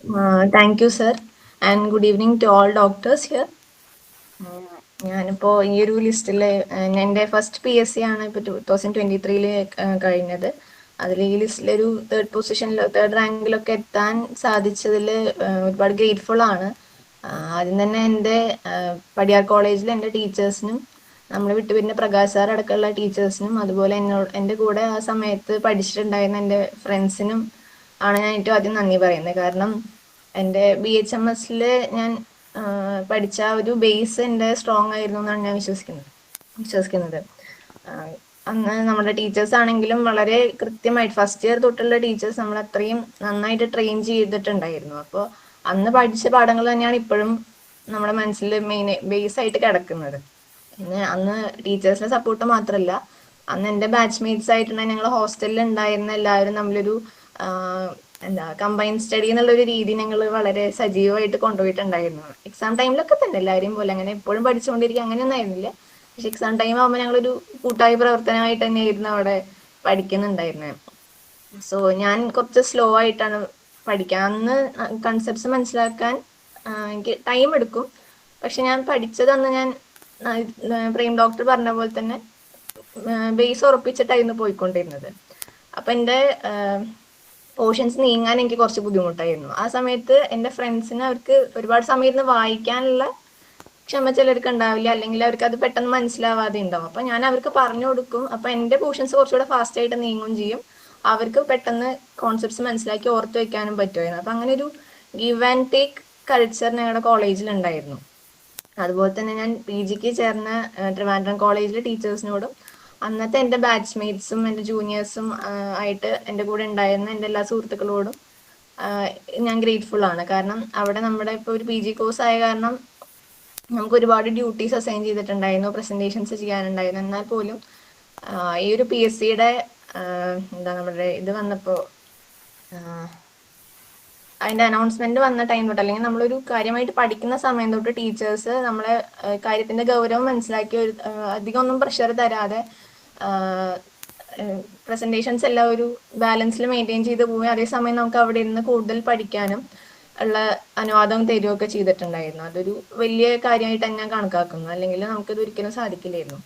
Thank you, sir, and good evening to all doctors here. ഞാനിപ്പോൾ ഈ ഒരു ലിസ്റ്റിൽ എൻ്റെ ഫസ്റ്റ് PSC ആണ് ഇപ്പോൾ 2023 കഴിഞ്ഞത്. അതിൽ ഈ ലിസ്റ്റിലൊരു തേർഡ് റാങ്കിലൊക്കെ എത്താൻ സാധിച്ചതിൽ ഒരുപാട് ഗ്രേറ്റ്ഫുൾ ആണ്. ആദ്യം തന്നെ എൻ്റെ പടിയാർ കോളേജിലെ എൻ്റെ ടീച്ചേഴ്സിനും നമ്മൾ വിട്ടുപിരിഞ്ഞ പ്രകാശ് സാർ അടക്കമുള്ള ടീച്ചേഴ്സിനും അതുപോലെ എൻ്റെ കൂടെ ആ സമയത്ത് പഠിച്ചിട്ടുണ്ടായിരുന്ന എൻ്റെ ഫ്രണ്ട്സിനും ആണ് ഞാൻ ഏറ്റവും ആദ്യം നന്ദി പറയുന്നത്. കാരണം എൻ്റെ BHMSൽ ഞാൻ പഠിച്ച ആ ഒരു ബേസ് എൻ്റെ സ്ട്രോങ് ആയിരുന്നു എന്നാണ് ഞാൻ വിശ്വസിക്കുന്നത്. അന്ന് നമ്മുടെ ടീച്ചേഴ്സ് ആണെങ്കിലും വളരെ കൃത്യമായിട്ട് ഫസ്റ്റ് ഇയർ തൊട്ടുള്ള ടീച്ചേഴ്സ് നമ്മൾ അത്രയും നന്നായിട്ട് ട്രെയിൻ ചെയ്തിട്ടുണ്ടായിരുന്നു. അപ്പോൾ അന്ന് പഠിച്ച പാഠങ്ങൾ തന്നെയാണ് ഇപ്പോഴും നമ്മുടെ മനസ്സിൽ ബേസ് ആയിട്ട് കിടക്കുന്നത്. പിന്നെ അന്ന് ടീച്ചേഴ്സിന്റെ സപ്പോർട്ട് മാത്രമല്ല, അന്ന് എൻ്റെ ബാച്ച്മേറ്റ്സ് ആയിട്ടുള്ള ഞങ്ങൾ ഹോസ്റ്റലിൽ ഉണ്ടായിരുന്ന എല്ലാവരും നമ്മളൊരു കമ്പൈൻ സ്റ്റഡി എന്നുള്ളൊരു രീതി ഞങ്ങൾ വളരെ സജീവമായിട്ട് കൊണ്ടുപോയിട്ടുണ്ടായിരുന്നു. എക്സാം ടൈമിലൊക്കെ തന്നെ എല്ലാവരെയും പോലെ അങ്ങനെ എപ്പോഴും പഠിച്ചുകൊണ്ടിരിക്കുക അങ്ങനെയൊന്നും ആയിരുന്നില്ല. പക്ഷെ എക്സാം ടൈം ആകുമ്പോൾ ഞങ്ങളൊരു കൂട്ടായ പ്രവർത്തനമായിട്ട് തന്നെയായിരുന്നു അവിടെ പഠിക്കുന്നുണ്ടായിരുന്നത്. സോ ഞാൻ കുറച്ച് സ്ലോ ആയിട്ടാണ് പഠിക്കുക. അന്ന് കൺസെപ്റ്റ്സ് മനസ്സിലാക്കാൻ എനിക്ക് ടൈം എടുക്കും. പക്ഷെ ഞാൻ പഠിച്ചത് അന്ന് ഞാൻ പ്രേം ഡോക്ടർ പറഞ്ഞ പോലെ തന്നെ ബേസ് ഉറപ്പിച്ചിട്ടായിരുന്നു പോയിക്കൊണ്ടിരുന്നത്. അപ്പൊ എൻ്റെ പോർഷൻസ് നീങ്ങാൻ എനിക്ക് കുറച്ച് ബുദ്ധിമുട്ടായിരുന്നു. ആ സമയത്ത് എൻ്റെ ഫ്രണ്ട്സിന് അവർക്ക് ഒരുപാട് സമയം ഇരുന്ന് വായിക്കാനുള്ള ക്ഷമ ചിലർക്ക് ഉണ്ടാവില്ല, അല്ലെങ്കിൽ അവർക്ക് അത് പെട്ടെന്ന് മനസ്സിലാവാതെ ഉണ്ടാവും. അപ്പൊ ഞാൻ അവർക്ക് പറഞ്ഞു കൊടുക്കും. അപ്പൊ എൻ്റെ പോർഷൻസ് കുറച്ചുകൂടെ ഫാസ്റ്റ് ആയിട്ട് നീങ്ങുകയും ചെയ്യും, അവർക്ക് പെട്ടെന്ന് കോൺസെപ്റ്റ്സ് മനസ്സിലാക്കി ഓർത്ത് വെക്കാനും പറ്റുമായിരുന്നു. അപ്പൊ അങ്ങനെ ഒരു ഗിവ് ആൻഡ് ടേക്ക് കൾച്ചർ ഞങ്ങളുടെ കോളേജിൽ ഉണ്ടായിരുന്നു. അതുപോലെ തന്നെ ഞാൻ PGക്ക് ചേർന്ന ട്രിവാൻഡ്രം കോളേജിലെ ടീച്ചേഴ്സിനോടും അന്നത്തെ എൻ്റെ ബാച്ച്മേറ്റ്സും എൻ്റെ ജൂനിയേഴ്സും ആയിട്ട് എൻ്റെ കൂടെ ഉണ്ടായിരുന്ന എൻ്റെ എല്ലാ സുഹൃത്തുക്കളോടും ഞാൻ ഗ്രേറ്റ്ഫുൾ ആണ്. കാരണം അവിടെ നമ്മുടെ ഇപ്പോൾ ഒരു PG കോഴ്സ് ആയ കാരണം നമുക്ക് ഒരുപാട് ഡ്യൂട്ടീസ് അസൈൻ ചെയ്തിട്ടുണ്ടായിരുന്നു, പ്രസന്റേഷൻസ് ചെയ്യാനുണ്ടായിരുന്നു. എന്നാൽ പോലും ഈ ഒരു PSCയുടെ എന്താ നമ്മുടെ ഇത് വന്നപ്പോൾ അതിന്റെ അനൗൺസ്മെന്റ് വന്ന ടൈം തൊട്ട്, അല്ലെങ്കിൽ നമ്മളൊരു കാര്യമായിട്ട് പഠിക്കുന്ന സമയം തൊട്ട് ടീച്ചേഴ്സ് നമ്മളെ കാര്യത്തിന്റെ ഗൗരവം മനസ്സിലാക്കി അധികം ഒന്നും പ്രഷർ തരാതെ പ്രസന്റേഷൻസ് എല്ലാം ഒരു ബാലൻസിൽ മെയിൻറ്റെയിൻ ചെയ്ത് പോയി, അതേസമയം നമുക്ക് അവിടെ ഇരുന്ന് കൂടുതൽ പഠിക്കാനും ഉള്ള അനുവാദം തരികയൊക്കെ ചെയ്തിട്ടുണ്ടായിരുന്നു. അതൊരു വലിയ കാര്യമായിട്ടാണ് ഞാൻ കണക്കാക്കുന്നത്, അല്ലെങ്കിൽ നമുക്കത് ഒരിക്കലും സാധിക്കില്ലായിരുന്നു.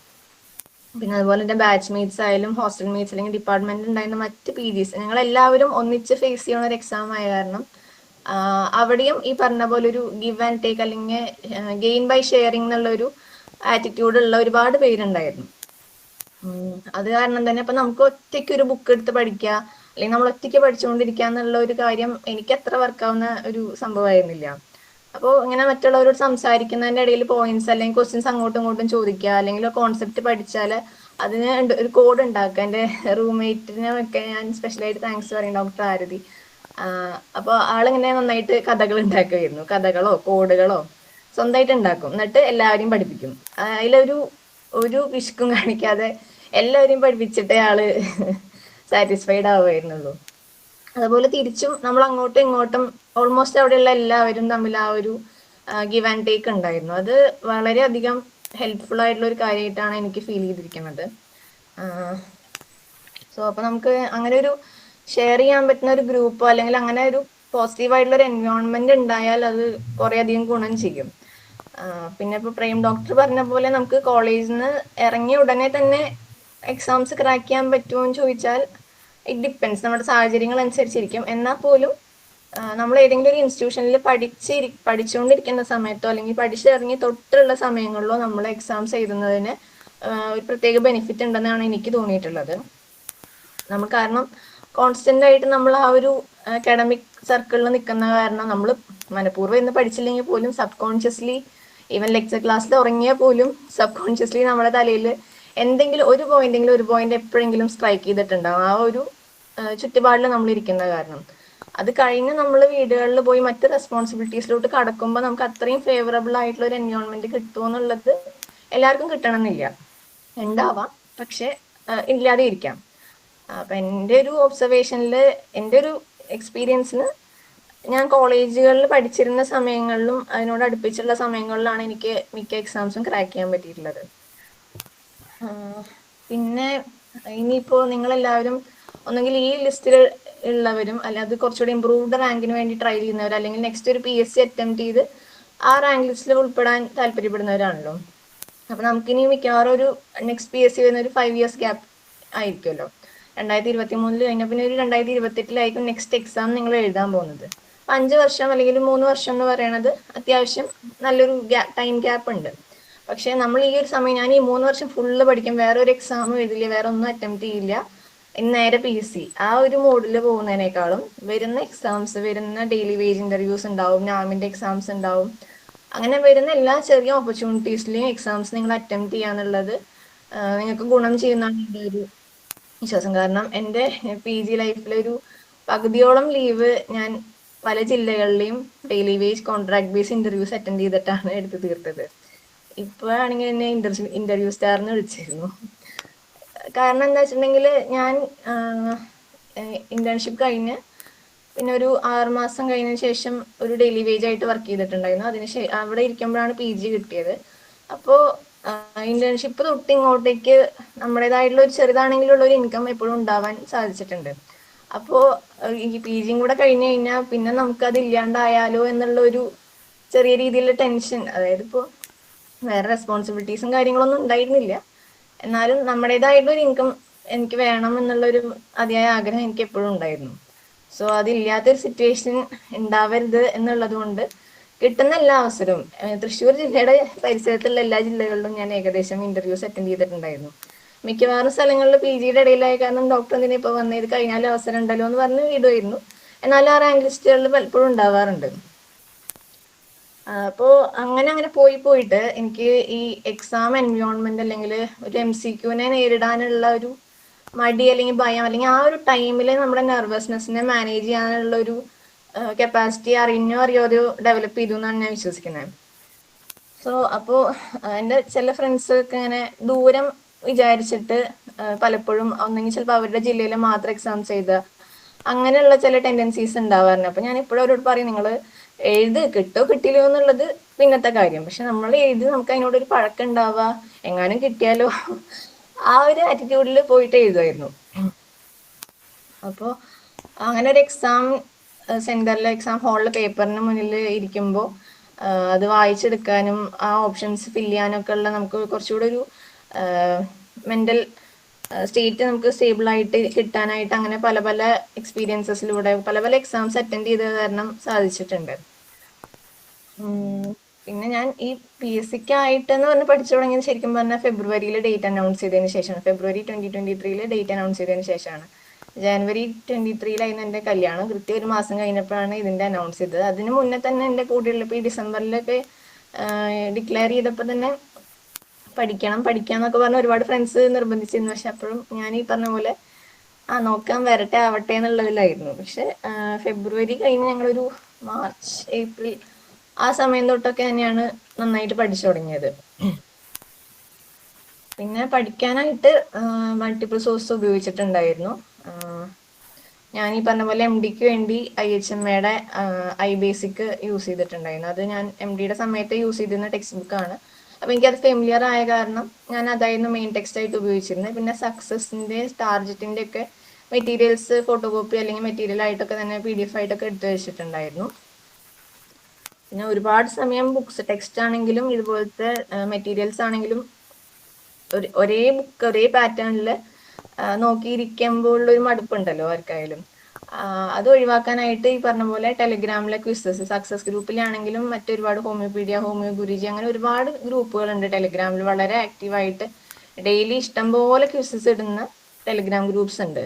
പിന്നെ അതുപോലെ എൻ്റെ ബാച്ച്മേറ്റ്സ് ആയാലും ഹോസ്റ്റൽ മേറ്റ്സ് അല്ലെങ്കിൽ ഡിപ്പാർട്ട്മെന്റിൽ ഉണ്ടായിരുന്ന മറ്റ് PGs ഞങ്ങൾ എല്ലാവരും ഒന്നിച്ച് ഫേസ് ചെയ്യുന്ന ഒരു എക്സാം ആയ കാരണം അവിടെയും ഈ പറഞ്ഞ പോലെ ഒരു ഗിവ് ആൻഡ് ടേക്ക് അല്ലെങ്കിൽ ഗെയിൻ ബൈ ഷെയറിംഗ് എന്നുള്ള ഒരു ആറ്റിറ്റ്യൂഡ് ഉള്ള ഒരുപാട് പേരുണ്ടായിരുന്നു. അത് കാരണം തന്നെ ഇപ്പൊ നമുക്ക് ഒറ്റയ്ക്ക് ഒരു ബുക്ക് എടുത്ത് പഠിക്കുക, അല്ലെങ്കിൽ നമ്മൾ ഒറ്റയ്ക്ക് പഠിച്ചുകൊണ്ടിരിക്കുക എന്നുള്ള ഒരു കാര്യം എനിക്ക് അത്ര വർക്കാവുന്ന ഒരു സംഭവമായിരുന്നില്ല. അപ്പോൾ ഇങ്ങനെ മറ്റുള്ളവരോട് സംസാരിക്കുന്നതിന്റെ ഇടയിൽ പോയിന്റ്സ് അല്ലെങ്കിൽ ക്വസ്റ്റ്യൻസ് അങ്ങോട്ടും ഇങ്ങോട്ടും ചോദിക്കുക, അല്ലെങ്കിൽ കോൺസെപ്റ്റ് പഠിച്ചാൽ അതിന് ഒരു കോഡ് ഉണ്ടാക്കുക. എൻ്റെ റൂംമേറ്റിനൊക്കെ ഞാൻ സ്പെഷ്യലായിട്ട് താങ്ക്സ് പറയും, ഡോക്ടർ ആരതി. അപ്പോൾ ആളിങ്ങനെ നന്നായിട്ട് കഥകൾ ഉണ്ടാക്കുമായിരുന്നു. കഥകളോ കോഡുകളോ സ്വന്തമായിട്ട് ഉണ്ടാക്കും, എന്നിട്ട് എല്ലാവരെയും പഠിപ്പിക്കും. അതിലൊരു ഒരു പിശുക്കും കാണിക്കാതെ എല്ലാവരെയും പഠിപ്പിച്ചിട്ടേ ആള് സാറ്റിസ്ഫൈഡ് ആവുമായിരുന്നുള്ളൂ. അതുപോലെ തിരിച്ചും നമ്മൾ അങ്ങോട്ടും ഇങ്ങോട്ടും ഓൾമോസ്റ്റ് അവിടെയുള്ള എല്ലാവരും തമ്മിൽ ആ ഒരു ഗിവ് ആൻഡ് ടേക്ക് ഉണ്ടായിരുന്നു. അത് വളരെയധികം ഹെൽപ്ഫുൾ ആയിട്ടുള്ള ഒരു കാര്യമായിട്ടാണ് എനിക്ക് ഫീൽ ചെയ്തിരിക്കുന്നത്. സോ അപ്പൊ നമുക്ക് അങ്ങനെ ഒരു ഷെയർ ചെയ്യാൻ പറ്റുന്ന ഒരു ഗ്രൂപ്പോ അല്ലെങ്കിൽ അങ്ങനെ ഒരു പോസിറ്റീവായിട്ടുള്ള ഒരു എൻവയോൺമെന്റ് ഉണ്ടായാൽ അത് കുറെ അധികം ഗുണം ചെയ്യും. പിന്നെ ഇപ്പൊ പ്രേം ഡോക്ടർ പറഞ്ഞ പോലെ നമുക്ക് കോളേജിൽ നിന്ന് ഇറങ്ങിയ ഉടനെ തന്നെ എക്സാംസ് ക്രാക്ക് ചെയ്യാൻ പറ്റുമോ എന്ന് ചോദിച്ചാൽ ഇറ്റ് ഡിപ്പെൻസ്, നമ്മുടെ സാഹചര്യങ്ങൾ അനുസരിച്ചിരിക്കും. എന്നാൽ പോലും നമ്മൾ ഏതെങ്കിലും ഒരു ഇൻസ്റ്റിറ്റ്യൂഷനിൽ പഠിച്ചുകൊണ്ടിരിക്കുന്ന സമയത്തോ അല്ലെങ്കിൽ പഠിച്ചിറങ്ങി തൊട്ടുള്ള സമയങ്ങളിലോ നമ്മൾ എക്സാംസ് എഴുതുന്നതിന് ഒരു പ്രത്യേക ബെനിഫിറ്റ് ഉണ്ടെന്നാണ് എനിക്ക് തോന്നിയിട്ടുള്ളത്. നമ്മൾ കാരണം കോൺസ്റ്റന്റ് ആയിട്ട് നമ്മൾ ആ ഒരു അക്കാഡമിക് സർക്കിളിൽ നിൽക്കുന്ന കാരണം നമ്മൾ മനഃപൂർവ്വം ഇന്ന് പഠിച്ചില്ലെങ്കിൽ പോലും സബ് കോൺഷ്യസ്ലി ഈവൻ ലെക്ചർ ക്ലാസ്സിൽ ഉറങ്ങിയാൽ പോലും സബ് കോൺഷ്യസ്ലി നമ്മുടെ തലയിൽ എന്തെങ്കിലും ഒരു പോയിന്റ് എപ്പോഴെങ്കിലും സ്ട്രൈക്ക് ചെയ്തിട്ടുണ്ടാവും, ആ ഒരു ചുറ്റുപാടിൽ നമ്മൾ ഇരിക്കുന്ന കാരണം. അത് കഴിഞ്ഞ് നമ്മൾ വീടുകളിൽ പോയി മറ്റ് റെസ്പോൺസിബിലിറ്റീസിലോട്ട് കടക്കുമ്പോൾ നമുക്ക് അത്രയും ഫേവറബിൾ ആയിട്ടുള്ള ഒരു എൻവയോൺമെന്റ് കിട്ടുമെന്നുള്ളത് എല്ലാവർക്കും കിട്ടണമെന്നില്ല, ഉണ്ടാവാം, പക്ഷെ ഇല്ലാതെ ഇരിക്കാം. അപ്പൊ എൻ്റെ ഒരു ഒബ്സർവേഷനിൽ, എൻ്റെ ഒരു എക്സ്പീരിയൻസിൽ ഞാൻ കോളേജുകളിൽ പഠിച്ചിരുന്ന സമയങ്ങളിലും അതിനോട് അടുപ്പിച്ചുള്ള സമയങ്ങളിലാണ് എനിക്ക് മിക്ക എക്സാംസും ക്രാക്ക് ചെയ്യാൻ പറ്റിയിട്ടുള്ളത്. പിന്നെ ഇനിയിപ്പോ നിങ്ങളെല്ലാവരും ഒന്നെങ്കിൽ ഈ ലിസ്റ്റിൽ ഉള്ളവരും അത് കുറച്ചുകൂടി ഇമ്പ്രൂവ്ഡ് റാങ്കിന് വേണ്ടി ട്രൈ ചെയ്യുന്നവർ, അല്ലെങ്കിൽ നെക്സ്റ്റ് ഒരു PSC അറ്റംപ്റ്റ് ചെയ്ത് ആ റാങ്ക് ലിസ്റ്റിൽ ഉൾപ്പെടാൻ താല്പര്യപ്പെടുന്നവരാണല്ലോ. അപ്പൊ നമുക്കിനി മിക്കവാറും ഒരു നെക്സ്റ്റ് PSC വരുന്ന ഒരു 5 years ഗ്യാപ്പ് ആയിരിക്കുമല്ലോ. 2023 കഴിഞ്ഞ പിന്നെ ഒരു 2028 നെക്സ്റ്റ് എക്സാം നിങ്ങൾ എഴുതാൻ പോകുന്നത്. 5 വർഷം അല്ലെങ്കിൽ 3 വർഷം എന്ന് പറയുന്നത് അത്യാവശ്യം നല്ലൊരു ടൈം ഗ്യാപ്പ് ഉണ്ട്. പക്ഷെ നമ്മൾ ഈ ഒരു സമയം, ഞാൻ ഈ 3 വർഷം ഫുള്ള് പഠിക്കും, വേറെ ഒരു എക്സാമും എഴുതില്ല, വേറെ ഒന്നും അറ്റംപ്റ്റ് ചെയ്യില്ല, നേരെ PSC ആ ഒരു മോഡിൽ പോകുന്നതിനേക്കാളും വരുന്ന എക്സാംസ്, വരുന്ന ഡെയിലി വേജ് ഇന്റർവ്യൂസ് ഉണ്ടാവും, നാമിന്റെ എക്സാംസ് ഉണ്ടാവും, അങ്ങനെ വരുന്ന എല്ലാ ചെറിയ ഓപ്പർച്യൂണിറ്റീസിലെയും എക്സാംസ് നിങ്ങൾ അറ്റംപ്റ്റ് ചെയ്യാന്നുള്ളത് നിങ്ങൾക്ക് ഗുണം ചെയ്യുന്നതാണ് എൻ്റെ ഒരു വിശ്വാസം. കാരണം എൻ്റെ PG ലൈഫിലൊരു പകുതിയോളം ലീവ് ഞാൻ പല ജില്ലകളിലെയും daily wage contract base interviews attend ചെയ്തിട്ടാണ് എടുത്തു തീർത്തത്. ഇപ്പോഴാണെങ്കിൽ എന്നെ ഇന്റർവ്യൂ സ്റ്റാറിന് വിളിച്ചിരുന്നു. കാരണം എന്താ വെച്ചിട്ടുണ്ടെങ്കിൽ ഞാൻ ഇന്റേൺഷിപ്പ് കഴിഞ്ഞ് പിന്നെ ഒരു 6 മാസം കഴിഞ്ഞതിന് ശേഷം ഒരു ഡെയിലി വേജ് ആയിട്ട് വർക്ക് ചെയ്തിട്ടുണ്ടായിരുന്നു. അവിടെ ഇരിക്കുമ്പോഴാണ് PG കിട്ടിയത്. അപ്പോൾ ഇന്റേൺഷിപ്പ് തൊട്ട് ഇങ്ങോട്ടേക്ക് നമ്മുടേതായിട്ടുള്ള ഒരു ചെറുതാണെങ്കിലുള്ള ഒരു ഇൻകം എപ്പോഴും ഉണ്ടാവാൻ സാധിച്ചിട്ടുണ്ട്. അപ്പോൾ ഈ PGയും കൂടെ കഴിഞ്ഞു കഴിഞ്ഞാൽ പിന്നെ നമുക്കത് ഇല്ലാണ്ടായാലോ എന്നുള്ള ഒരു ചെറിയ രീതിയിലുള്ള ടെൻഷൻ, അതായത് ഇപ്പോൾ വേറെ റെസ്പോൺസിബിലിറ്റീസും കാര്യങ്ങളൊന്നും ഉണ്ടായിരുന്നില്ല, എന്നാലും നമ്മുടേതായിട്ടുള്ള ഒരു ഇൻകം എനിക്ക് വേണം എന്നുള്ളൊരു അതിയായ ആഗ്രഹം എനിക്ക് എപ്പോഴും ഉണ്ടായിരുന്നു. സോ അതില്ലാത്തൊരു സിറ്റുവേഷൻ ഉണ്ടാവരുത് എന്നുള്ളത് കൊണ്ട് കിട്ടുന്ന എല്ലാ അവസരവും, തൃശ്ശൂർ ജില്ലയുടെ പരിസരത്തുള്ള എല്ലാ ജില്ലകളിലും ഞാൻ ഏകദേശം ഇന്റർവ്യൂസ് അറ്റൻഡ് ചെയ്തിട്ടുണ്ടായിരുന്നു. മിക്കവാറും സ്ഥലങ്ങളിൽ PGയുടെ ഇടയിലായ കാരണം ഡോക്ടർ എന്തിനാ ഇപ്പോൾ വന്ന് ഇത് കഴിഞ്ഞാലും അവസരം ഉണ്ടല്ലോ എന്ന് പറഞ്ഞ് വിടുമായിരുന്നു. എന്നാൽ ആ റാങ്ക് ലിസ്റ്റുകളിൽ പലപ്പോഴും ഉണ്ടാവാറുണ്ട്. അപ്പോൾ അങ്ങനെ പോയിട്ട് എനിക്ക് ഈ എക്സാം എൻവയോൺമെന്റ് അല്ലെങ്കിൽ ഒരു MCQനെ നേരിടാനുള്ള ഒരു മടി അല്ലെങ്കിൽ ഭയം, അല്ലെങ്കിൽ ആ ഒരു ടൈമിൽ നമ്മുടെ നെർവസ്നെസ്സിനെ മാനേജ് ചെയ്യാനുള്ള ഒരു കപ്പാസിറ്റി അറിഞ്ഞോ അറിയാതെയോ ഡെവലപ്പ് ചെയ്തു എന്നാണ് ഞാൻ വിശ്വസിക്കുന്നത്. സോ അപ്പോൾ എൻ്റെ ചില ഫ്രണ്ട്സ് ഒക്കെ ഇങ്ങനെ ദൂരം വിചാരിച്ചിട്ട് പലപ്പോഴും ഒന്നെങ്കിൽ ചിലപ്പോൾ അവരുടെ ജില്ലയിൽ മാത്രം എക്സാംസ് എഴുതുക, അങ്ങനെയുള്ള ചില ടെൻഡൻസീസ് ഉണ്ടാവാറുണ്ട്. അപ്പൊ ഞാൻ ഇപ്പോഴും അവരോട് പറയും, നിങ്ങൾ എഴുത്, കിട്ടോ കിട്ടിയില്ലോ എന്നുള്ളത് പിന്നത്തെ കാര്യം, പക്ഷെ നമ്മൾ എഴുതി നമുക്ക് അതിനോടൊരു പഴക്കം ഉണ്ടാവുക, എങ്ങാനും കിട്ടിയാലോ ആ ഒരു ആറ്റിറ്റ്യൂഡിൽ പോയിട്ട് എഴുതുമായിരുന്നു. അപ്പോൾ അങ്ങനെ ഒരു എക്സാം സെന്ററിലെ എക്സാം ഹാളിലെ പേപ്പറിന് മുന്നിൽ ഇരിക്കുമ്പോൾ അത് വായിച്ചെടുക്കാനും ആ ഓപ്ഷൻസ് ഫില്ല് ചെയ്യാനും ഒക്കെ ഉള്ള നമുക്ക് കുറച്ചുകൂടെ ഒരു മെന്റൽ സ്റ്റേറ്റ് നമുക്ക് സ്റ്റേബിൾ ആയിട്ട് കിട്ടാനായിട്ട് അങ്ങനെ പല പല എക്സ്പീരിയൻസസിലൂടെ പല എക്സാംസ് അറ്റൻഡ് ചെയ്ത് കാരണം സാധിച്ചിട്ടുണ്ട്. പിന്നെ ഞാൻ ഈ PSCക്ക് ആയിട്ടെന്ന് പറഞ്ഞ് പഠിച്ചു തുടങ്ങിയത് ശരിക്കും പറഞ്ഞാൽ ഫെബ്രുവരിയിൽ ഡേറ്റ് അനൗൺസ് ചെയ്തതിന് ശേഷമാണ്. ഫെബ്രുവരി 2023 ഡേറ്റ് അനൗൺസ് ചെയ്തതിന് ശേഷമാണ്. ജനുവരി 23 എൻ്റെ കല്യാണം. കൃത്യം ഒരു മാസം കഴിഞ്ഞപ്പോഴാണ് ഇതിന്റെ അനൗൺസ് ചെയ്തത്. അതിന് മുന്നേ തന്നെ എൻ്റെ കൂടെയുള്ള ഇപ്പോൾ ഈ ഡിസംബറിലൊക്കെ ഡിക്ലെയർ ചെയ്തപ്പോൾ തന്നെ പഠിക്കാന്നൊക്കെ പറഞ്ഞ് ഒരുപാട് ഫ്രണ്ട്സ് നിർബന്ധിച്ചിരുന്നു. പക്ഷെ അപ്പോഴും ഞാൻ ഈ പറഞ്ഞ പോലെ നോക്കാൻ വരട്ടെ ആവട്ടെ എന്നുള്ളതിലായിരുന്നു. പക്ഷെ ഫെബ്രുവരി കഴിഞ്ഞ് ഞങ്ങളൊരു മാർച്ച് ഏപ്രിൽ ആ സമയം തൊട്ടൊക്കെ തന്നെയാണ് നന്നായിട്ട് പഠിച്ചു തുടങ്ങിയത്. പിന്നെ പഠിക്കാനായിട്ട് മൾട്ടിപ്പിൾ സോഴ്സ് ഉപയോഗിച്ചിട്ടുണ്ടായിരുന്നു. ഞാൻ ഈ പറഞ്ഞ പോലെ MDക്ക് വേണ്ടി IHMAയുടെ iBasic യൂസ് ചെയ്തിട്ടുണ്ടായിരുന്നു. അത് ഞാൻ MDയുടെ സമയത്ത് യൂസ് ചെയ്തിരുന്ന ടെക്സ്റ്റ് ബുക്കാണ്. അപ്പൊ എനിക്കത് ഫെമിലിയർ ആയ കാരണം ഞാൻ അതായിരുന്നു മെയിൻ ടെക്സ്റ്റ് ആയിട്ട് ഉപയോഗിച്ചിരുന്നത്. പിന്നെ സക്സസിന്റെ ടാർജറ്റിന്റെ ഒക്കെ മെറ്റീരിയൽസ് ഫോട്ടോ കോപ്പി അല്ലെങ്കിൽ മെറ്റീരിയൽ ആയിട്ടൊക്കെ തന്നെ PDF ആയിട്ടൊക്കെ എടുത്തു വെച്ചിട്ടുണ്ടായിരുന്നു. പിന്നെ ഒരുപാട് സമയം ബുക്സ് ടെക്സ്റ്റ് ആണെങ്കിലും ഇതുപോലത്തെ മെറ്റീരിയൽസ് ആണെങ്കിലും ഒരേ ബുക്ക് ഒരേ പാറ്റേണിൽ നോക്കിയിരിക്കുമ്പോൾ ഒരു മടുപ്പുണ്ടല്ലോ ആർക്കായാലും. അത് ഒഴിവാക്കാനായിട്ട് ഈ പറഞ്ഞ പോലെ ടെലിഗ്രാമിലെ ക്വിസസ്, സക്സസ് ഗ്രൂപ്പിലാണെങ്കിലും മറ്റൊരുപാട് ഹോമിയോപീഡിയ, ഹോമിയോ ഗുരുജി, അങ്ങനെ ഒരുപാട് ഗ്രൂപ്പുകളുണ്ട് ടെലിഗ്രാമിൽ. വളരെ ആക്റ്റീവായിട്ട് ഡെയിലി ഇഷ്ടംപോലെ ക്വിസസ് ഇടുന്ന ടെലിഗ്രാം ഗ്രൂപ്പ്സ് ഉണ്ട്.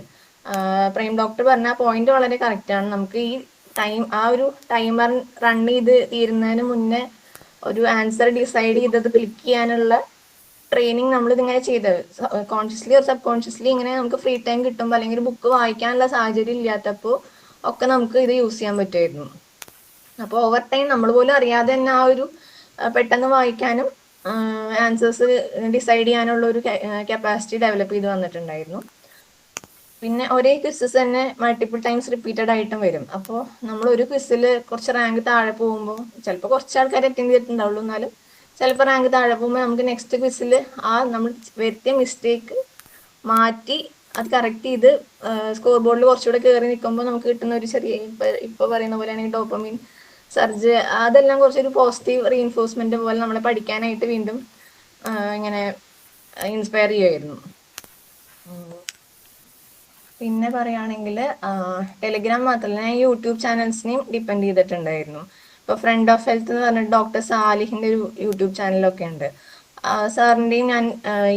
പ്രൈം ഡോക്ടർ പറഞ്ഞ പോയിന്റ് വളരെ കറക്റ്റ് ആണ്. നമുക്ക് ഈ ആ ഒരു ടൈമർ റൺ ചെയ്ത് തീരുന്നതിന് മുന്നേ ഒരു ആൻസർ ഡിസൈഡ് ചെയ്തത് ക്ലിക്ക് ചെയ്യാനുള്ള ട്രെയിനിങ് നമ്മൾ ഇതിങ്ങനെ ചെയ്തത് കോൺഷ്യസ്ലി ഓർ സബ് കോൺഷ്യസ്ലി ഇങ്ങനെ നമുക്ക് ഫ്രീ ടൈം കിട്ടുമ്പോൾ അല്ലെങ്കിൽ ബുക്ക് വായിക്കാനുള്ള സാഹചര്യം ഇല്ലാത്തപ്പോൾ ഒക്കെ നമുക്ക് ഇത് യൂസ് ചെയ്യാൻ പറ്റുമായിരുന്നു. അപ്പോൾ ഓവർ ടൈം നമ്മൾ പോലും അറിയാതെ തന്നെ ആ ഒരു പെട്ടെന്ന് വായിക്കാനും ആൻസേഴ്സ് ഡിസൈഡ് ചെയ്യാനുള്ള ഒരു കപ്പാസിറ്റി ഡെവലപ്പ് ചെയ്ത് വന്നിട്ടുണ്ടായിരുന്നു. പിന്നെ ഒരേ ക്വിസസ് തന്നെ മൾട്ടിപ്പിൾ ടൈംസ് റിപ്പീറ്റഡ് ആയിട്ടും വരും. അപ്പോൾ നമ്മൾ ഒരു ക്വിസിൽ കുറച്ച് റാങ്ക് താഴെ പോകുമ്പോൾ ചിലപ്പോൾ കുറച്ച് ആൾക്കാർ അറ്റൻഡ് ചെയ്തിട്ടുണ്ടാവുള്ളൂ, എന്നാലും ചിലപ്പോൾ റാങ്ക് താഴെ പോകുമ്പോൾ നമുക്ക് നെക്സ്റ്റ് ക്വിസിൽ ആ നമ്മൾ വരുത്തിയ മിസ്റ്റേക്ക് മാറ്റി അത് കറക്റ്റ് ചെയ്ത് സ്കോർ ബോർഡിൽ കുറച്ചുകൂടെ കയറി നിൽക്കുമ്പോൾ നമുക്ക് കിട്ടുന്ന ഒരു ചെറിയ ഇപ്പൊ പറയുന്ന പോലെയാണെങ്കിൽ ഡോപ്പമിൻ സർജ്, അതെല്ലാം കുറച്ചൊരു പോസിറ്റീവ് റീഇൻഫോഴ്സ്മെന്റ് പോലെ നമ്മളെ പഠിക്കാനായിട്ട് വീണ്ടും ഇങ്ങനെ ഇൻസ്പയർ ചെയ്യുമായിരുന്നു. പിന്നെ പറയുകയാണെങ്കിൽ ടെലിഗ്രാം മാത്രമല്ല, ഞാൻ യൂട്യൂബ് ചാനൽസിനെയും ഡിപ്പെൻഡ് ചെയ്തിട്ടുണ്ടായിരുന്നു. ഇപ്പൊ ഫ്രണ്ട് ഓഫ് ഹെൽത്ത് എന്ന് പറഞ്ഞിട്ട് ഡോക്ടർ സാലിഹിന്റെ ഒരു യൂട്യൂബ് ചാനലൊക്കെ ഉണ്ട്. സാറിന്റെയും ഞാൻ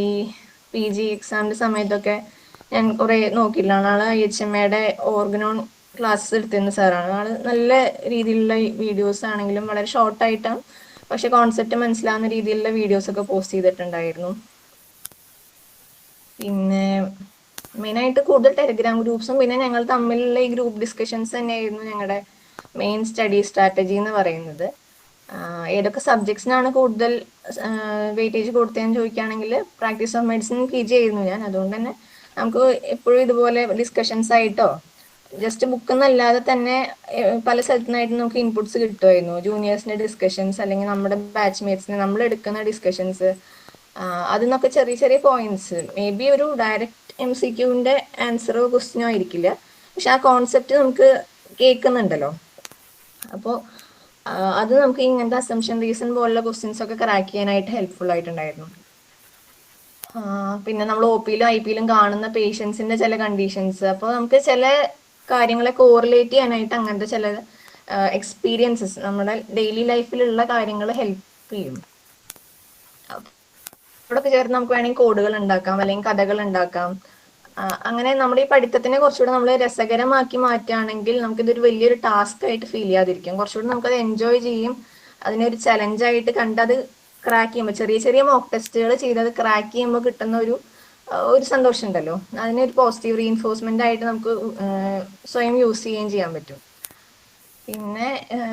ഈ PG എക്സാമിന്റെ സമയത്തൊക്കെ ഞാൻ കുറെ നോക്കിയിട്ടാണ്. ആള് IHMAയുടെ ഓർഗനോൺ ക്ലാസ് എടുത്തിരുന്ന സാറാണ്. ആള് നല്ല രീതിയിലുള്ള വീഡിയോസ് ആണെങ്കിലും വളരെ ഷോർട്ടായിട്ടാണ്, പക്ഷെ കോൺസെപ്റ്റ് മനസ്സിലാവുന്ന രീതിയിലുള്ള വീഡിയോസ് ഒക്കെ പോസ്റ്റ് ചെയ്തിട്ടുണ്ടായിരുന്നു. പിന്നെ മെയിനായിട്ട് കൂടുതൽ ടെലിഗ്രാം ഗ്രൂപ്പ്സും പിന്നെ ഞങ്ങൾ തമ്മിലുള്ള ഈ ഗ്രൂപ്പ് ഡിസ്കഷൻസ് തന്നെയായിരുന്നു ഞങ്ങളുടെ മെയിൻ സ്റ്റഡി സ്ട്രാറ്റജി എന്ന് പറയുന്നത്. ഏതൊക്കെ സബ്ജക്ട്സിനാണ് കൂടുതൽ വെയിറ്റേജ് കൊടുത്തതെന്ന് ചോദിക്കുകയാണെങ്കിൽ പ്രാക്ടീസ് ഓഫ് മെഡിസിൻ PG ആയിരുന്നു ഞാൻ. അതുകൊണ്ട് തന്നെ നമുക്ക് എപ്പോഴും ഇതുപോലെ ഡിസ്കഷൻസ് ആയിട്ടോ ജസ്റ്റ് ബുക്ക് എന്നല്ലാതെ തന്നെ പല സ്ഥലത്തുനിന്നായിട്ട് നമുക്ക് ഇൻപുട്സ് കിട്ടുമായിരുന്നു. ജൂനിയേഴ്സിന്റെ ഡിസ്കഷൻസ് അല്ലെങ്കിൽ നമ്മുടെ ബാച്ച്മേറ്റ്സിന് നമ്മൾ എടുക്കുന്ന ഡിസ്കഷൻസ്, അതിൽ നിന്നൊക്കെ ചെറിയ ചെറിയ പോയിന്റ്സ്, മേ ബി ഒരു ഡയറക്റ്റ് MCQന്റെ ആൻസറോ ക്വസ്റ്റ്യനോ ആയിരിക്കില്ല, പക്ഷെ ആ കോൺസെപ്റ്റ് നമുക്ക് കേൾക്കുന്നുണ്ടല്ലോ. അപ്പോൾ അത് നമുക്ക് ഇങ്ങനത്തെ അസംഷൻ റീസൺ പോലുള്ള ക്വസ്റ്റ്യൻസ് ഒക്കെ ക്രാക്ക് ചെയ്യാനായിട്ട് ഹെൽപ്ഫുൾ ആയിട്ടുണ്ടായിരുന്നു. പിന്നെ നമ്മൾ OP-യിലും IP-യിലും കാണുന്ന പേഷ്യൻസിന്റെ ചില കണ്ടീഷൻസ്, അപ്പോൾ നമുക്ക് ചില കാര്യങ്ങളെ കോറിലേറ്റ് ചെയ്യാനായിട്ട് അങ്ങനത്തെ ചില എക്സ്പീരിയൻസസ് നമ്മുടെ ഡെയിലി ലൈഫിലുള്ള കാര്യങ്ങൾ ഹെൽപ്പ് ചെയ്യും. ഇവിടൊക്കെ ചേർന്ന് നമുക്ക് വേണമെങ്കിൽ കോഡുകൾ ഉണ്ടാക്കാം അല്ലെങ്കിൽ കഥകൾ ഉണ്ടാക്കാം. അങ്ങനെ നമ്മുടെ ഈ പഠിത്തത്തിനെ കുറച്ചുകൂടെ നമ്മൾ രസകരമാക്കി മാറ്റുകയാണെങ്കിൽ നമുക്കിതൊരു വലിയൊരു ടാസ്ക് ആയിട്ട് ഫീൽ ചെയ്യാതിരിക്കും. കുറച്ചുകൂടെ നമുക്കത് എൻജോയ് ചെയ്യും. അതിനെ ഒരു ചലഞ്ചായിട്ട് കണ്ടത് ക്രാക്ക് ചെയ്യുമ്പോൾ, ചെറിയ ചെറിയ മോക്ക് ടെസ്റ്റുകൾ ചെയ്തത് ക്രാക്ക് ചെയ്യുമ്പോൾ കിട്ടുന്ന ഒരു സന്തോഷം ഉണ്ടല്ലോ, അതിനൊരു പോസിറ്റീവ് റീഇൻഫോഴ്സ്മെന്റ് ആയിട്ട് നമുക്ക് സ്വയം യൂസ് ചെയ്യുകയും ചെയ്യാൻ പറ്റും.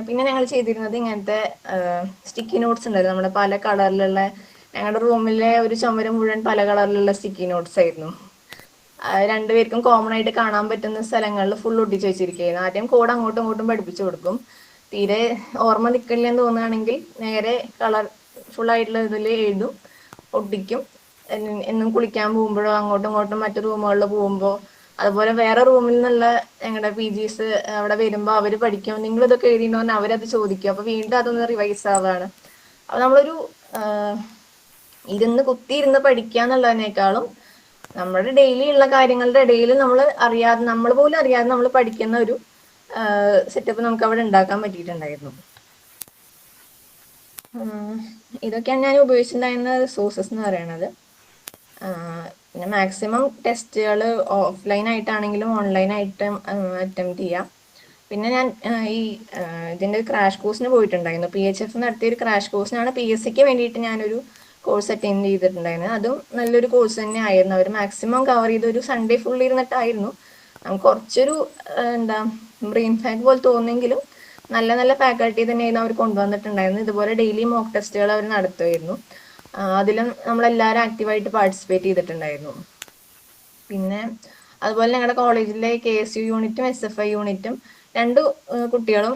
പിന്നെ ഞങ്ങൾ ചെയ്തിരുന്നത് ഇങ്ങനത്തെ സ്റ്റിക്കി നോട്ട്സ് ഉണ്ടല്ലോ, നമ്മുടെ പല കളറിലുള്ള, ഞങ്ങളുടെ റൂമിലെ ഒരു ചുമര് മുഴുവൻ പല കളറിലുള്ള സ്റ്റിക്കി നോട്ട്സ് ആയിരുന്നു. രണ്ടുപേർക്കും കോമൺ ആയിട്ട് കാണാൻ പറ്റുന്ന സ്ഥലങ്ങളിൽ ഫുൾ ഒട്ടിച്ച് വെച്ചിരിക്കുകയായിരുന്നു. ആദ്യം കോഡ് അങ്ങോട്ടും ഇങ്ങോട്ടും പഠിപ്പിച്ചു കൊടുക്കും. തീരെ ഓർമ്മ നിൽക്കില്ലെന്ന് തോന്നുകയാണെങ്കിൽ നേരെ കളർ ഫുൾ ആയിട്ടുള്ള ഇതിൽ എഴുതും, ഒട്ടിക്കും. എന്നും കുളിക്കാൻ പോകുമ്പോഴോ അങ്ങോട്ടും ഇങ്ങോട്ടും മറ്റു റൂമുകളിൽ പോകുമ്പോൾ, അതുപോലെ വേറെ റൂമിൽ നിന്നുള്ള ഞങ്ങളുടെ PGs അവിടെ വരുമ്പോൾ അവർ പഠിക്കും, നിങ്ങൾ ഇതൊക്കെ എഴുതിയിട്ടുണ്ടോ അവരത് ചോദിക്കും. അപ്പൊ വീണ്ടും അതൊന്ന് റിവൈസ് ആവാണ്. അപ്പൊ നമ്മളൊരു കുത്തിയിരുന്ന് പഠിക്കുക എന്നുള്ളതിനേക്കാളും നമ്മുടെ ഡെയിലി ഉള്ള കാര്യങ്ങളുടെ ഇടയിൽ നമ്മൾ പോലും അറിയാതെ നമ്മൾ പഠിക്കുന്ന ഒരു സെറ്റപ്പ് നമുക്ക് അവിടെ ഉണ്ടാക്കാൻ പറ്റിയിട്ടുണ്ടായിരുന്നു. ഇതൊക്കെയാണ് ഞാൻ ഉപയോഗിച്ചിട്ടുണ്ടായിരുന്ന റിസോഴ്സസ് എന്ന് പറയുന്നത്. പിന്നെ മാക്സിമം ടെസ്റ്റുകൾ ഓഫ്ലൈൻ ആയിട്ടാണെങ്കിലും ഓൺലൈൻ ആയിട്ടും അറ്റംപ്റ്റ് ചെയ്യാം. പിന്നെ ഞാൻ ഇതിന്റെ ക്രാഷ് കോഴ്സിന് പോയിട്ടുണ്ടായിരുന്നു. PHF നടത്തിയ ഒരു ക്രാഷ് കോഴ്സിനാണ് PSCക്ക് വേണ്ടിയിട്ട് ഞാനൊരു കോഴ്സ് അറ്റൻഡ് ചെയ്തിട്ടുണ്ടായിരുന്നത്. അതും നല്ലൊരു കോഴ്സ് തന്നെ ആയിരുന്നു. അവർ മാക്സിമം കവർ ചെയ്ത് ഒരു സൺഡേ ഫുൾ ഇരുന്നിട്ടായിരുന്നു. നമുക്ക് കുറച്ചൊരു ബ്രെയിൻ ഫാഗ് പോലെ തോന്നിയെങ്കിലും നല്ല നല്ല ഫാക്കൽറ്റി തന്നെയായിരുന്നു അവർ കൊണ്ടുവന്നിട്ടുണ്ടായിരുന്നു. ഇതുപോലെ ഡെയിലി മോക്ക് ടെസ്റ്റുകൾ അവർ നടത്തുമായിരുന്നു. അതിലും നമ്മളെല്ലാവരും ആക്റ്റീവായിട്ട് പാർട്ടിസിപ്പേറ്റ് ചെയ്തിട്ടുണ്ടായിരുന്നു. പിന്നെ അതുപോലെ ഞങ്ങളുടെ കോളേജിലെ KSU യൂണിറ്റും SFI യൂണിറ്റും രണ്ടു കുട്ടികളും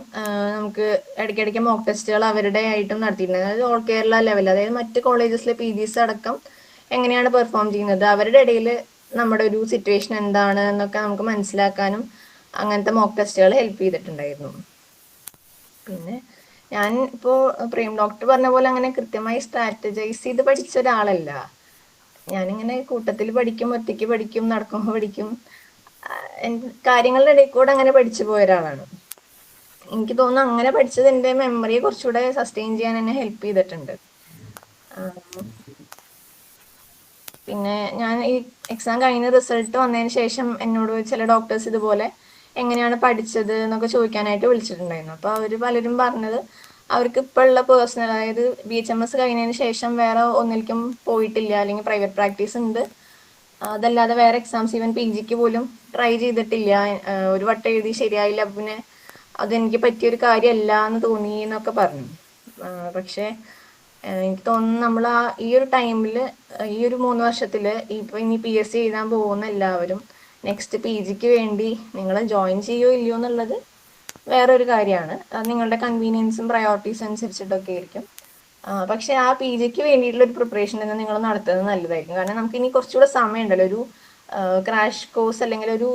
നമുക്ക് ഇടയ്ക്കിടയ്ക്ക് മോക്ക് ടെസ്റ്റുകൾ അവരുടെ ആയിട്ടും നടത്തിയിട്ടുണ്ട്. അതായത് ഓൾ കേരള ലെവൽ, അതായത് മറ്റ് കോളേജസിലെ PGs അടക്കം എങ്ങനെയാണ് പെർഫോം ചെയ്യുന്നത്, അവരുടെ ഇടയിൽ നമ്മുടെ ഒരു സിറ്റുവേഷൻ എന്താണ് എന്നൊക്കെ നമുക്ക് മനസ്സിലാക്കാനും അങ്ങനത്തെ മോക്ക് ടെസ്റ്റുകൾ ഹെൽപ്പ് ചെയ്തിട്ടുണ്ടായിരുന്നു. പിന്നെ ഞാൻ ഇപ്പോൾ പ്രേം ഡോക്ടർ പറഞ്ഞ പോലെ അങ്ങനെ കൃത്യമായി സ്ട്രാറ്റജൈസ് ചെയ്ത് പഠിച്ച ഒരാളല്ല. ഞാനിങ്ങനെ കൂട്ടത്തിൽ പഠിക്കും, ഒറ്റയ്ക്ക് പഠിക്കും, നടക്കുമ്പോൾ പഠിക്കും, കാര്യങ്ങളുടെ ഇടയിൽ കൂടെ അങ്ങനെ പഠിച്ചു പോയ ഒരാളാണ്. എനിക്ക് തോന്നുന്നു അങ്ങനെ പഠിച്ചത് എൻ്റെ മെമ്മറിയെ കുറച്ചുകൂടെ സസ്റ്റെയിൻ ചെയ്യാൻ എന്നെ ഹെൽപ്പ് ചെയ്തിട്ടുണ്ട്. പിന്നെ ഞാൻ ഈ എക്സാം കഴിഞ്ഞ് റിസൾട്ട് വന്നതിന് ശേഷം എന്നോട് ചില ഡോക്ടേഴ്സ് ഇതുപോലെ എങ്ങനെയാണ് പഠിച്ചത് എന്നൊക്കെ ചോദിക്കാനായിട്ട് വിളിച്ചിട്ടുണ്ടായിരുന്നു. അപ്പോൾ അവർ പലരും പറഞ്ഞത് അവർക്ക് ഇപ്പോൾ ഉള്ള പേഴ്സണൽ, അതായത് BHMS കഴിഞ്ഞതിന് ശേഷം വേറെ ഒന്നിലേക്കും പോയിട്ടില്ല, അല്ലെങ്കിൽ പ്രൈവറ്റ് പ്രാക്ടീസ് ഉണ്ട്, അതല്ലാതെ വേറെ എക്സാംസ് ഈവൻ PGക്ക് പോലും ട്രൈ ചെയ്തിട്ടില്ല, ഒരു വട്ടം എഴുതി ശരിയായില്ല, പിന്നെ അതെനിക്ക് പറ്റിയൊരു കാര്യമല്ല എന്ന് തോന്നി എന്നൊക്കെ പറഞ്ഞു. പക്ഷെ എനിക്ക് തോന്നുന്നു നമ്മൾ ഈ ഒരു ടൈമിൽ, ഈ ഒരു 3 വർഷത്തിൽ ഇപ്പൊ ഇനി PSC എഴുതാൻ പോകുന്ന എല്ലാവരും നെക്സ്റ്റ് PGക്ക് വേണ്ടി നിങ്ങൾ ജോയിൻ ചെയ്യോ ഇല്ലയോ എന്നുള്ളത് വേറൊരു കാര്യമാണ്. അത് നിങ്ങളുടെ കൺവീനിയൻസും പ്രയോറിറ്റീസും അനുസരിച്ചിട്ടൊക്കെ ആയിരിക്കും. പക്ഷെ ആ PGക്ക് വേണ്ടിയിട്ടുള്ള ഒരു പ്രിപ്പറേഷൻ തന്നെ നിങ്ങൾ നടത്തുന്നത് നല്ലതായിരിക്കും. കാരണം നമുക്ക് ഇനി കുറച്ചുകൂടെ സമയം ഉണ്ടല്ലോ, ഒരു ക്രാഷ് കോഴ്സ് അല്ലെങ്കിൽ ഒരു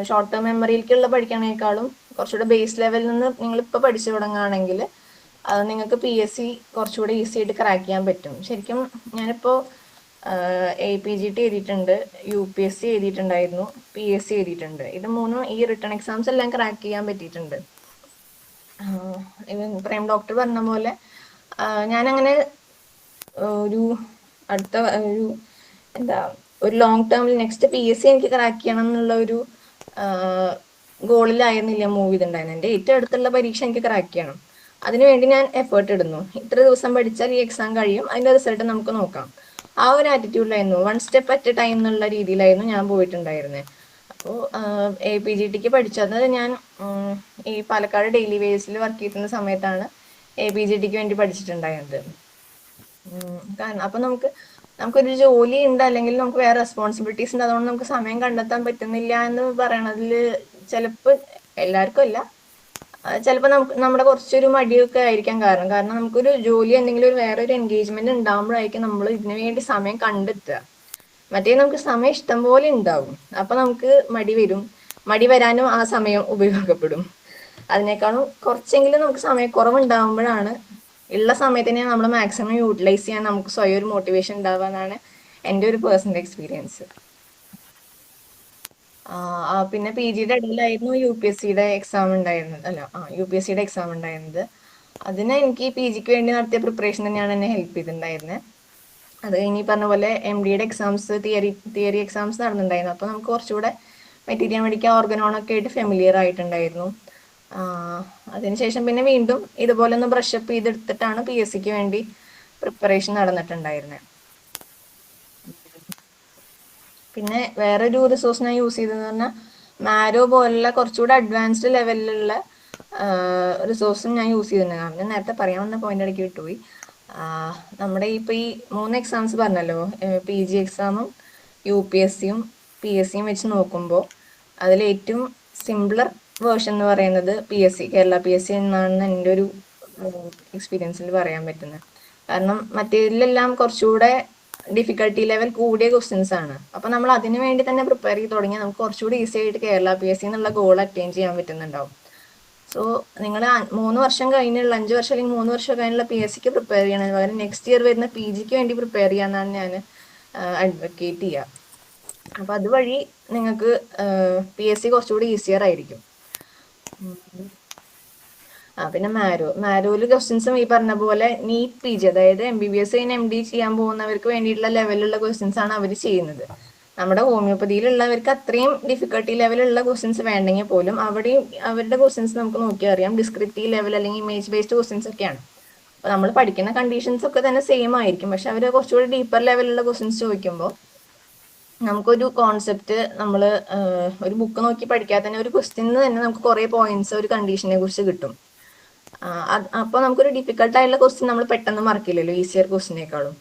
ഷോർട്ട് ടേം മെമ്മറിയിലേക്കുള്ള പഠിക്കണേക്കാളും കുറച്ചുകൂടെ ബേസ് ലെവലിൽ നിന്ന് നിങ്ങളിപ്പോൾ പഠിച്ചു തുടങ്ങുകയാണെങ്കിൽ അത് നിങ്ങൾക്ക് PSC കുറച്ചുകൂടെ ഈസി ആയിട്ട് ക്രാക്ക് ചെയ്യാൻ പറ്റും. ശരിക്കും ഞാനിപ്പോൾ APGT എഴുതിയിട്ടുണ്ട്, UPSC എഴുതിയിട്ടുണ്ടായിരുന്നു, PSC എഴുതിയിട്ടുണ്ട്. ഇത് മൂന്നും ഈ റിട്ടേൺ എക്സാംസ് എല്ലാം ക്രാക്ക് ചെയ്യാൻ പറ്റിയിട്ടുണ്ട്. പ്രേം ഡോക്ടർ പറഞ്ഞ പോലെ ഞാനങ്ങനെ ഒരു അടുത്ത ഒരു എന്താ ഒരു ലോങ് ടേമിൽ നെക്സ്റ്റ് PSC എനിക്ക് ക്രാക്ക് ചെയ്യണം എന്നുള്ള ഒരു ഗോളിലായിരുന്നില്ല മൂവ് ചെയ്തിട്ടുണ്ടായിരുന്നു. എൻ്റെ ഏറ്റവും അടുത്തുള്ള പരീക്ഷ എനിക്ക് ക്രാക്ക് ചെയ്യണം, അതിനുവേണ്ടി ഞാൻ എഫേർട്ട് ഇടുന്നു. ഇത്ര ദിവസം പഠിച്ചാൽ ഈ എക്സാം കഴിയും, അതിൻ്റെ റിസൾട്ട് നമുക്ക് നോക്കാം. ആ ഒരു ആറ്റിറ്റ്യൂഡിലായിരുന്നു, one step at a time എന്നുള്ള രീതിയിലായിരുന്നു ഞാൻ പോയിട്ടുണ്ടായിരുന്നത്. അപ്പോൾ APGTക്ക് പഠിച്ചത് ഞാൻ ഈ പാലക്കാട് ഡെയിലി വേസിൽ വർക്ക് ചെയ്യുന്ന സമയത്താണ് APGTക്ക് വേണ്ടി പഠിച്ചിട്ടുണ്ടായിരുന്നത്. കാരണം അപ്പൊ നമുക്കൊരു ജോലി ഉണ്ട്, അല്ലെങ്കിൽ നമുക്ക് വേറെ റെസ്പോൺസിബിലിറ്റീസ് ഉണ്ട്, അതുകൊണ്ട് നമുക്ക് സമയം കണ്ടെത്താൻ പറ്റുന്നില്ല എന്ന് പറയണതിൽ ചിലപ്പോൾ എല്ലാവർക്കും അല്ല, ചിലപ്പോൾ നമ്മുടെ കുറച്ചൊരു മടിയൊക്കെ ആയിരിക്കാം കാരണം നമുക്കൊരു ജോലി എന്തെങ്കിലും ഒരു വേറെ ഒരു എൻഗേജ്മെന്റ് ഉണ്ടാകുമ്പോഴായിരിക്കും നമ്മൾ ഇതിനു വേണ്ടി സമയം കണ്ടെത്തുക. മറ്റേ നമുക്ക് സമയം ഇഷ്ടം പോലെ ഉണ്ടാവും, അപ്പൊ നമുക്ക് മടി വരും. മടി വരാനും ആ സമയം ഉപയോഗപ്പെടും. അതിനേക്കാളും കുറച്ചെങ്കിലും നമുക്ക് സമയക്കുറവുണ്ടാകുമ്പോഴാണ് ഉള്ള സമയത്തിനെ നമ്മൾ മാക്സിമം യൂട്ടിലൈസ് ചെയ്യാൻ നമുക്ക് സ്വയം ഒരു മോട്ടിവേഷൻ ഉണ്ടാവുക എന്നാണ് എൻ്റെ ഒരു പേഴ്സണൽ എക്സ്പീരിയൻസ്. പിന്നെ PGയുടെ ഇടയിലായിരുന്നു UPSCയുടെ എക്സാം ഉണ്ടായിരുന്നത്. UPSCയുടെ എക്സാം ഉണ്ടായിരുന്നത്. അതിന് എനിക്ക് PGക്ക് വേണ്ടി നടത്തിയ പ്രിപ്പറേഷൻ തന്നെയാണ് എന്നെ ഹെൽപ്പ് ചെയ്തിട്ടുണ്ടായിരുന്നത്. അത് കഴിഞ്ഞ് പറഞ്ഞ പോലെ MDയുടെ എക്സാംസ് തിയറി എക്സാംസ് നടന്നിട്ടുണ്ടായിരുന്നു. അപ്പോൾ നമുക്ക് കുറച്ചുകൂടെ മെറ്റീരിയൽ മെഡിക്കൽ ഓർഗനോണൊക്കെ ആയിട്ട് ഫെമിലിയർ ആയിട്ടുണ്ടായിരുന്നു. അതിനുശേഷം പിന്നെ വീണ്ടും ഇതുപോലെ ഒന്ന് ബ്രഷപ്പ് ചെയ്തെടുത്തിട്ടാണ് PSCക്ക് വേണ്ടി പ്രിപ്പറേഷൻ നടന്നിട്ടുണ്ടായിരുന്നത്. പിന്നെ വേറൊരു റിസോഴ്സ് ഞാൻ യൂസ് ചെയ്തതെന്ന് പറഞ്ഞാൽ മാരോ പോലുള്ള കുറച്ചുകൂടെ അഡ്വാൻസ്ഡ് ലെവലിലുള്ള റിസോഴ്സും ഞാൻ യൂസ് ചെയ്തിട്ടുണ്ട്. ഞാൻ നേരത്തെ പറയാൻ വന്ന പോയിന്റ് ഇടയ്ക്ക് വിട്ടുപോയി. നമ്മുടെ ഇപ്പോൾ ഈ 3 എക്സാംസ് പറഞ്ഞല്ലോ, PG എക്സാമും UPSCയും PSCയും വെച്ച് നോക്കുമ്പോൾ അതിൽ ഏറ്റവും സിംപ്ലർ വേർഷൻ എന്ന് പറയുന്നത് കേരള PSC എന്നാണ് എൻ്റെ ഒരു എക്സ്പീരിയൻസിൽ പറയാൻ പറ്റുന്നത്. കാരണം മറ്റേതിലെല്ലാം കുറച്ചുകൂടെ ഡിഫിക്കൽട്ടി ലെവൽ കൂടിയ ക്വസ്റ്റ്യൻസ് ആണ്. അപ്പൊ നമ്മൾ അതിനു വേണ്ടി തന്നെ പ്രിപ്പയർ ചെയ്ത് തുടങ്ങിയാൽ നമുക്ക് കുറച്ചുകൂടി ഈസി ആയിട്ട് കേരള PSC എന്നുള്ള ഗോൾ അറ്റൈൻ ചെയ്യാൻ പറ്റുന്നുണ്ടാവും. സോ നിങ്ങൾ 3 വർഷം കഴിഞ്ഞുള്ള 5 വർഷം അല്ലെങ്കിൽ 3 വർഷം കഴിഞ്ഞുള്ള PSCക്ക് പ്രിപ്പയർ ചെയ്യണതിന് പകരം നെക്സ്റ്റ് ഇയർ വരുന്ന PGക്ക് വേണ്ടി പ്രിപ്പയർ ചെയ്യാന്നാണ് ഞാൻ അഡ്വക്കേറ്റ് ചെയ്യുക. അപ്പൊ അതുവഴി നിങ്ങൾക്ക് PSC കുറച്ചുകൂടി ഈസിയർ ആയിരിക്കും. പിന്നെ മാരോയില് ക്വസ്റ്റ്യൻസും ഈ പറഞ്ഞ പോലെ നീറ്റ് PG, അതായത് MBBS കഴിഞ്ഞ് MD ചെയ്യാൻ പോകുന്നവർക്ക് വേണ്ടിയിട്ടുള്ള ലെവലിലുള്ള ക്വസ്റ്റ്യൻസ് ആണ് അവർ ചെയ്യുന്നത്. നമ്മുടെ ഹോമിയോപ്പതിയിലുള്ളവർക്ക് അത്രയും ഡിഫിക്കൽട്ടി ലെവലുള്ള ക്വസ്റ്റ്യൻസ് വേണ്ടെങ്കിൽ പോലും അവിടെയും അവരുടെ ക്വസ്റ്റ്യൻസ് നമുക്ക് നോക്കിയാൽ അറിയാം ഡിസ്ക്രിപ്റ്റീവ് ലെവൽ അല്ലെങ്കിൽ ഇമേജ് ബേസ്ഡ് ക്വസ്റ്റ്യൻസ് ഒക്കെയാണ്. അപ്പൊ നമ്മൾ പഠിക്കുന്ന കണ്ടീഷൻസ് ഒക്കെ തന്നെ സെയിം ആയിരിക്കും, പക്ഷെ അവർ കുറച്ചുകൂടി ഡീപ്പർ ലെവലിലുള്ള ക്വസ്റ്റ്യൻസ് ചോദിക്കുമ്പോൾ നമുക്കൊരു കോൺസെപ്റ്റ് നമ്മൾ ഒരു ബുക്ക് നോക്കി പഠിക്കാതെ തന്നെ ഒരു ക്വസ്റ്റ്യനിൽ തന്നെ നമുക്ക് കുറെ പോയിന്റ്സ് ഒരു കണ്ടീഷനെ കുറിച്ച് കിട്ടും. അപ്പൊ നമുക്കൊരു ഡിഫിക്കൽട്ട് ആയിട്ടുള്ള ക്വസ്റ്റ്യൻ നമ്മൾ പെട്ടെന്ന് മറക്കില്ലല്ലോ ഈസിയർ ക്വസ്റ്റ്യനേക്കാളും.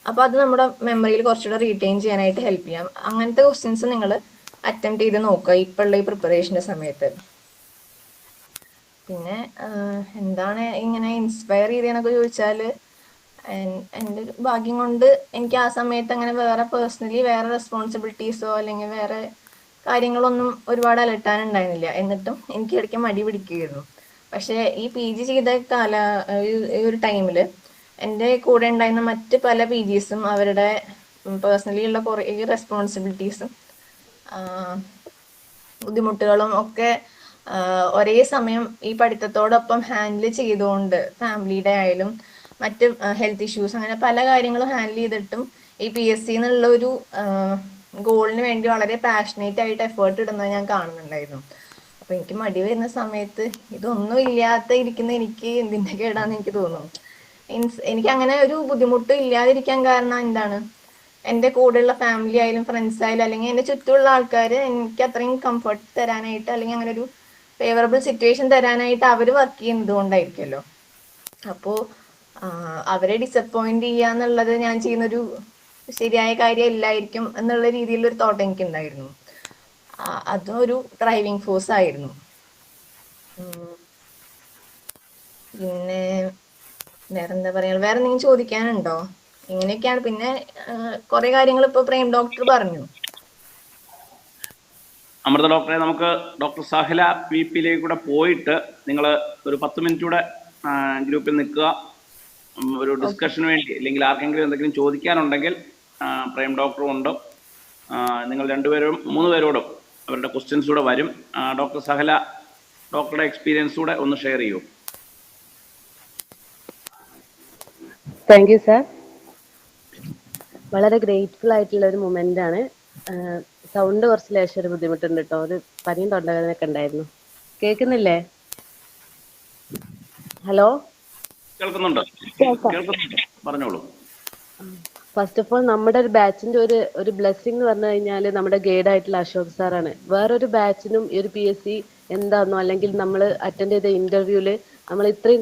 അപ്പൊ അത് നമ്മുടെ മെമ്മറിയിൽ കുറച്ചുകൂടെ റീറ്റെയിൻ ചെയ്യാനായിട്ട് ഹെൽപ്പ് ചെയ്യാം. അങ്ങനത്തെ ക്വസ്റ്റ്യൻസ് നിങ്ങൾ അറ്റംപ്റ്റ് ചെയ്ത് നോക്കുക ഇപ്പോഴുള്ള ഈ പ്രിപ്പറേഷന്റെ സമയത്ത്. പിന്നെ എന്താണ് ഇങ്ങനെ ഇൻസ്പയർ ചെയ്തതെന്നൊക്കെ ചോദിച്ചാൽ എൻ്റെ ഭാഗ്യം കൊണ്ട് എനിക്ക് ആ സമയത്ത് അങ്ങനെ വേറെ പേഴ്സണലി വേറെ റെസ്പോൺസിബിലിറ്റീസോ അല്ലെങ്കിൽ വേറെ കാര്യങ്ങളൊന്നും ഒരുപാട് അലട്ടാനുണ്ടായിരുന്നില്ല. എന്നിട്ടും എനിക്ക് ഇടയ്ക്ക് മടി പിടിക്കുകയായിരുന്നു. പക്ഷെ ഈ PG ചെയ്ത ഈ ഒരു ടൈമിൽ എൻ്റെ കൂടെ ഉണ്ടായിരുന്ന മറ്റ് പല PGസും അവരുടെ പേഴ്സണലി ഉള്ള കുറേ റെസ്പോൺസിബിലിറ്റീസും ബുദ്ധിമുട്ടുകളും ഒക്കെ ഒരേ സമയം ഈ പഠിത്തത്തോടൊപ്പം ഹാൻഡിൽ ചെയ്തുകൊണ്ട് ഫാമിലിയുടെ ആയാലും മറ്റ് ഹെൽത്ത് ഇഷ്യൂസ് അങ്ങനെ പല കാര്യങ്ങളും ഹാൻഡിൽ ചെയ്തിട്ടും ഈ PSC എന്നുള്ള ഒരു ഗോളിന് വേണ്ടി വളരെ പാഷനേറ്റ് ആയിട്ട് എഫേർട്ട് ഇടുന്നത് ഞാൻ കാണുന്നുണ്ടായിരുന്നു. അപ്പൊ എനിക്ക് മടി വരുന്ന സമയത്ത് ഇതൊന്നും ഇല്ലാത്ത ഇരിക്കുന്ന എനിക്ക് എന്തിന്റെ കേടാന്ന് എനിക്ക് തോന്നും. മീൻസ് എനിക്ക് അങ്ങനെ ഒരു ബുദ്ധിമുട്ട് ഇല്ലാതിരിക്കാൻ കാരണം എന്താണ്, എൻ്റെ കൂടെയുള്ള ഫാമിലി ആയാലും ഫ്രണ്ട്സ് ആയാലും അല്ലെങ്കിൽ എൻ്റെ ചുറ്റുമുള്ള ആൾക്കാർ എനിക്ക് അത്രയും കംഫർട്ട് തരാനായിട്ട് അല്ലെങ്കിൽ അങ്ങനെ ഒരു ഫേവറബിൾ സിറ്റുവേഷൻ തരാനായിട്ട് അവർ വർക്ക് ചെയ്യുന്നത് കൊണ്ടായിരിക്കുമല്ലോ. അപ്പോൾ അവരെ ഡിസപ്പോയിന്റ് ചെയ്യാന്നുള്ളത് ഞാൻ ചെയ്യുന്നൊരു ശരിയായ കാര്യം ഇല്ലായിരിക്കും എന്നുള്ള രീതിയിലൊരു തോട്ട് എനിക്കുണ്ടായിരുന്നു. അതും ഒരു ഡ്രൈവിംഗ് ഫോഴ്സ് ആയിരുന്നു. പിന്നെ വേറെന്താ പറയാ, വേറെ എന്തെങ്കിലും ചോദിക്കാനുണ്ടോ? ഇങ്ങനെയൊക്കെയാണ്. പിന്നെ കുറെ കാര്യങ്ങൾ ഇപ്പൊ പ്രേം ഡോക്ടർ പറഞ്ഞു. അമൃത ഡോക്ടറെ, നമുക്ക് ഡോക്ടർ സഹല വി പിയിലേക്ക് കൂടെ പോയിട്ട് നിങ്ങൾ ഒരു 10 മിനിറ്റ് കൂടെ ഗ്രൂപ്പിൽ നിൽക്കുക. ഒരു ഓക്കെ. ഡിസ്കഷന് വേണ്ടി, അല്ലെങ്കിൽ ആർക്കെങ്കിലും എന്തെങ്കിലും ചോദിക്കാനുണ്ടെങ്കിൽ പ്രേം ഡോക്ടറും ഉണ്ട്. നിങ്ങൾ 3 പേരോടും അവരുടെ ക്വസ്റ്റ്യൻസ് കൂടെ വരും. ഡോക്ടർ സഹല ഡോക്ടറുടെ എക്സ്പീരിയൻസ് കൂടെ ഒന്ന് ഷെയർ ചെയ്യൂ. Thank you sir. വളരെ ഗ്രേറ്റ്ഫുൾ ആയിട്ടുള്ള ഒരു മൊമെന്റ് ആണ്. സൗണ്ട് കുറച്ച് ലേശം ഒരു ബുദ്ധിമുട്ടുണ്ട് കേട്ടോ. ഒരു പനിയും തൊണ്ടവേദനയൊക്കെ ഉണ്ടായിരുന്നു. കേൾക്കുന്നില്ലേ? ഹലോ, കേൾക്കുന്നുണ്ട്, പറഞ്ഞോളൂ. ഫസ്റ്റ് ഓഫ് ഓൾ നമ്മുടെ ഒരു ബാച്ചിന്റെ ഒരു ബ്ലെസ്സിംഗ് എന്ന് പറഞ്ഞു കഴിഞ്ഞാൽ നമ്മുടെ ഗൈഡ് ആയിട്ടുള്ള അശോക് സാറാണ്. വേറൊരു ബാച്ചിനും ഈ ഒരു PSC എന്താണെന്നോ അല്ലെങ്കിൽ നമ്മൾ അറ്റൻഡ് ചെയ്ത ഇന്റർവ്യൂല് നമ്മൾ ഇത്രയും